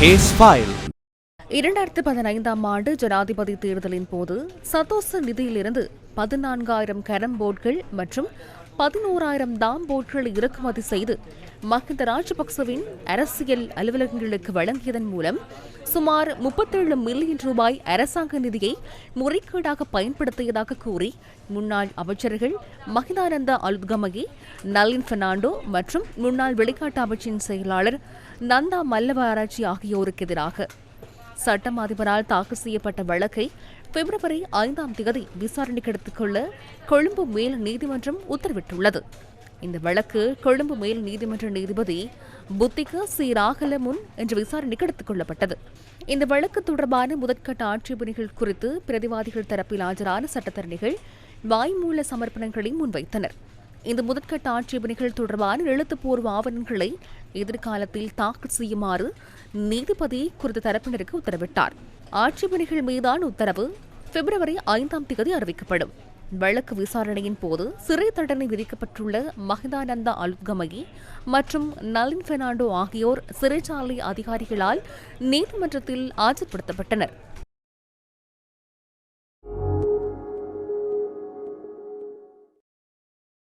Case file. 2015 ஜனாதிபதி தேர்தலின் போது சதோச நிதியிலிருந்து 14,000 கரம் போட்கள் மற்றும் 11,000 தாம் போட்களை இறக்குமதி செய்து மஹிந்த ராஜபக்சவின் அரசியல் அலுவலகங்களுக்கு வழங்கியதன் மூலம் சுமார் 37 மில்லியன் ரூபாய் அரசாங்க நிதியை முறைகேடாக பயன்படுத்தியதாக கூறி முன்னாள் அமைச்சர்கள் மஹிந்தானந்த அலுத்கமகி, நளின் பெர்னாண்டோ மற்றும் முன்னாள் வெளிநாட்டு அமைச்சின் செயலாளர் நந்தா மல்லவராட்சி ஆகியோருக்கு எதிராக சட்டம் அதிபரால் தாக்கல் செய்யப்பட்ட வழக்கை பிப்ரவரி 5ஆம் தேதி விசாரணைக்கு எடுத்துக் கொள்ள கொழும்பு மேல் நீதிமன்றம் உத்தரவிட்டுள்ளது. இந்த வழக்கு கொழும்பு மேல் நீதிமன்ற நீதிபதி புத்திக சி ராகல முன் இன்று விசாரணைக்கு எடுத்துக் கொள்ளப்பட்டது. இந்த வழக்கு தொடர்பான முதற்கட்ட ஆட்சேபனைகள் குறித்து பிரதிவாதிகள் தரப்பில் ஆஜரான சட்டத்தரணிகள் வாய்மூல சமர்ப்பணங்களை முன்வைத்தனர். இந்த முதற்கட்ட ஆட்சேபனைகள் தொடர்பான எழுத்துப்பூர்வ ஆவணங்களை எதிர்காலத்தில் தாக்கல் செய்யுமாறு நீதிபதி குறித்த தரப்பினருக்கு உத்தரவிட்டார். ஆட்சேபனைகள் மீதான உத்தரவு பிப்ரவரி 5ஆம் தேதி அறிவிக்கப்படும். வழக்கு விசாரணையின் போது சிறை தண்டனை விதிக்கப்பட்டுள்ள மஹிந்தானந்த அலுத்கமகி மற்றும் நளின் பெர்னாண்டோ ஆகியோர் சிறைச்சாலை அதிகாரிகளால் நீதிமன்றத்தில் ஆஜர்படுத்தப்பட்டனர்.